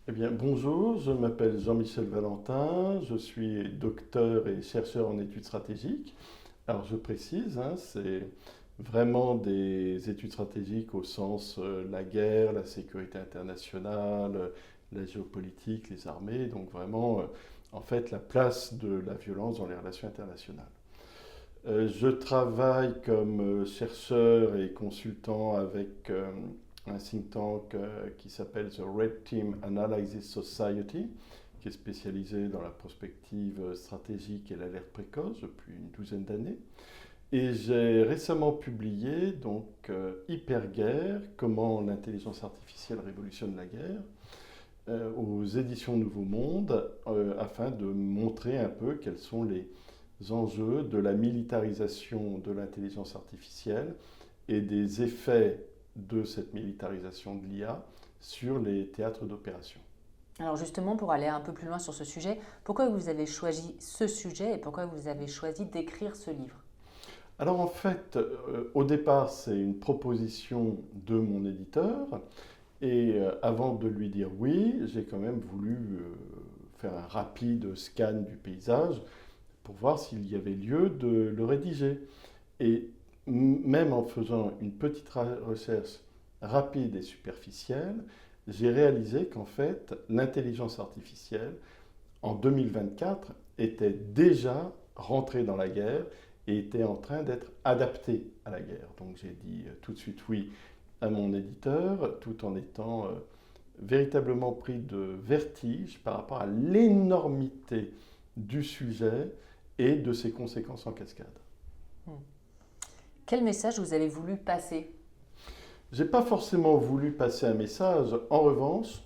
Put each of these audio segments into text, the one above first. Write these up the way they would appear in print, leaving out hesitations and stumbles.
Eh bien, bonjour, je m'appelle Jean-Michel Valentin, je suis docteur et chercheur en études stratégiques. Alors, je précise, c'est vraiment des études stratégiques au sens la guerre, la sécurité internationale, la géopolitique, les armées, donc vraiment, en fait, la place de la violence dans les relations internationales. Je travaille comme chercheur et consultant avec un think tank qui s'appelle The Red Team Analysis Society, qui est spécialisé dans la prospective stratégique et l'alerte précoce depuis une douzaine d'années. Et j'ai récemment publié donc Hyperguerre, comment l'intelligence artificielle révolutionne la guerre, aux éditions Nouveau Monde, afin de montrer un peu quels sont les enjeux de la militarisation de l'intelligence artificielle et des effets de cette militarisation de l'IA sur les théâtres d'opération. Alors justement, pour aller un peu plus loin sur ce sujet, pourquoi vous avez choisi ce sujet et pourquoi vous avez choisi d'écrire ce livre? Alors en fait, au départ, c'est une proposition de mon éditeur, et avant de lui dire oui, j'ai quand même voulu faire un rapide scan du paysage pour voir s'il y avait lieu de le rédiger. Et même en faisant une petite recherche rapide et superficielle, j'ai réalisé qu'en fait, l'intelligence artificielle, en 2024, était déjà rentrée dans la guerre et était en train d'être adaptée à la guerre. Donc j'ai dit tout de suite oui à mon éditeur, tout en étant véritablement pris de vertige par rapport à l'énormité du sujet et de ses conséquences en cascade. Hmm. Quel message vous avez voulu passer? J'ai pas forcément voulu passer un message. En revanche,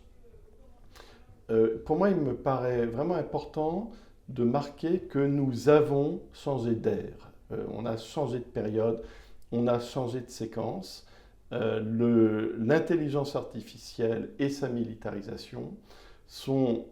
pour moi, il me paraît vraiment important de marquer que nous avons changé d'air. On a changé de période, on a changé de séquence. L'intelligence artificielle et sa militarisation sont,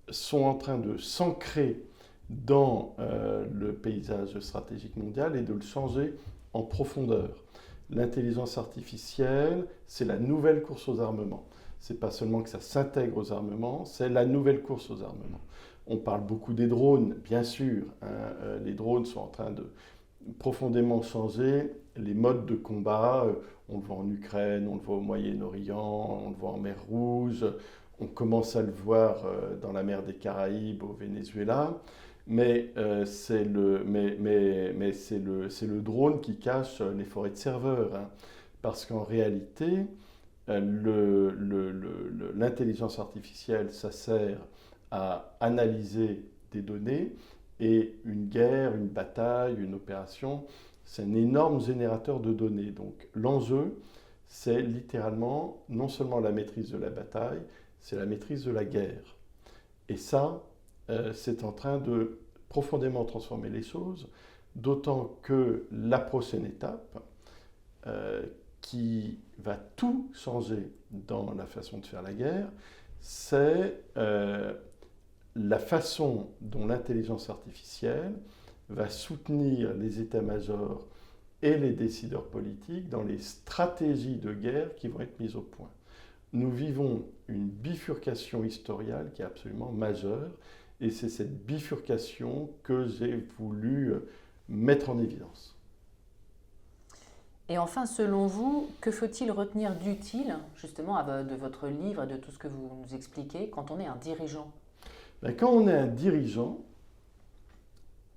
sont en train de s'ancrer dans le paysage stratégique mondial et de le changer en profondeur. L'intelligence artificielle, c'est la nouvelle course aux armements. C'est pas seulement que ça s'intègre aux armements, c'est la nouvelle course aux armements. On parle beaucoup des drones, bien sûr. Les drones sont en train de profondément changer les modes de combat. On le voit en Ukraine, on le voit au Moyen-Orient, on le voit en mer Rouge, on commence à le voir dans la mer des Caraïbes, au Venezuela. C'est le drone qui cache les forêts de serveurs, parce qu'en réalité, l'intelligence artificielle, ça sert à analyser des données, et une guerre, une bataille, une opération, c'est un énorme générateur de données. Donc l'enjeu, c'est littéralement non seulement la maîtrise de la bataille, c'est la maîtrise de la guerre. Et ça, c'est en train de profondément transformer les choses, d'autant que la prochaine étape, euh, qui va tout changer dans la façon de faire la guerre, c'est la façon dont l'intelligence artificielle va soutenir les états-majors et les décideurs politiques dans les stratégies de guerre qui vont être mises au point. Nous vivons une bifurcation historiale qui est absolument majeure, et c'est cette bifurcation que j'ai voulu mettre en évidence. Et enfin, selon vous, que faut-il retenir d'utile, justement, de votre livre et de tout ce que vous nous expliquez, quand on est un dirigeant? Ben, quand on est un dirigeant,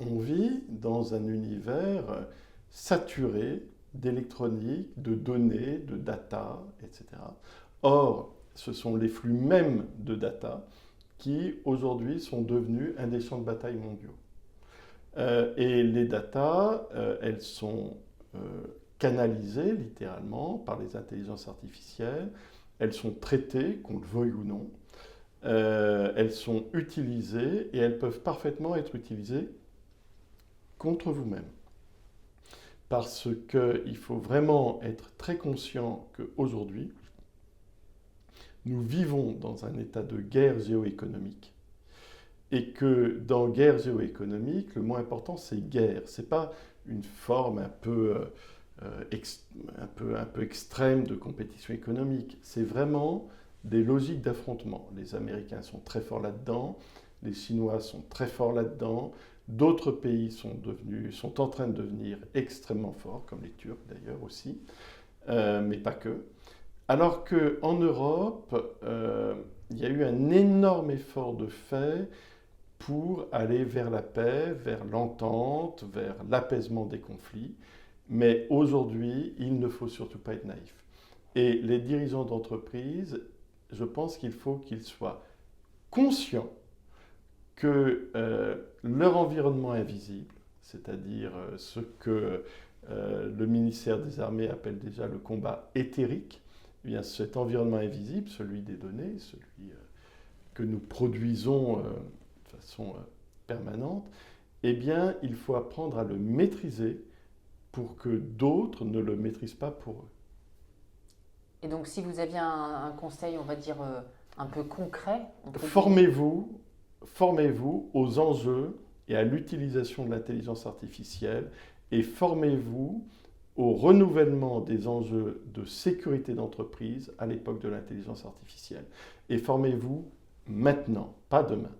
on vit dans un univers saturé d'électronique, de données, de data, etc. Or, ce sont les flux mêmes de data qui, aujourd'hui, sont devenus un des champs de bataille mondiaux. Et les data, elles sont euh, canalisées littéralement par les intelligences artificielles, elles sont traitées, qu'on le veuille ou non, elles sont utilisées, et elles peuvent parfaitement être utilisées contre vous-même. Parce qu'il faut vraiment être très conscient qu'aujourd'hui, nous vivons dans un état de guerre géoéconomique, et que dans guerre géoéconomique, le mot important, c'est guerre. Ce n'est pas une forme un peu extrême de compétition économique. C'est vraiment des logiques d'affrontement. Les Américains sont très forts là-dedans, les Chinois sont très forts là-dedans, d'autres pays sont en train de devenir extrêmement forts, comme les Turcs d'ailleurs aussi, mais pas que. Alors qu'en Europe, il y a eu un énorme effort de fait pour aller vers la paix, vers l'entente, vers l'apaisement des conflits. Mais aujourd'hui, il ne faut surtout pas être naïf. Et les dirigeants d'entreprise, je pense qu'il faut qu'ils soient conscients que leur environnement invisible, c'est-à-dire ce que le ministère des Armées appelle déjà le combat éthérique, eh bien cet environnement invisible, celui des données, celui que nous produisons de façon permanente, eh bien il faut apprendre à le maîtriser pour que d'autres ne le maîtrisent pas pour eux. Et donc, si vous aviez un conseil, on va dire, un peu concret, Formez-vous aux enjeux et à l'utilisation de l'intelligence artificielle et formez-vous au renouvellement des enjeux de sécurité d'entreprise à l'époque de l'intelligence artificielle. Et formez-vous maintenant, pas demain.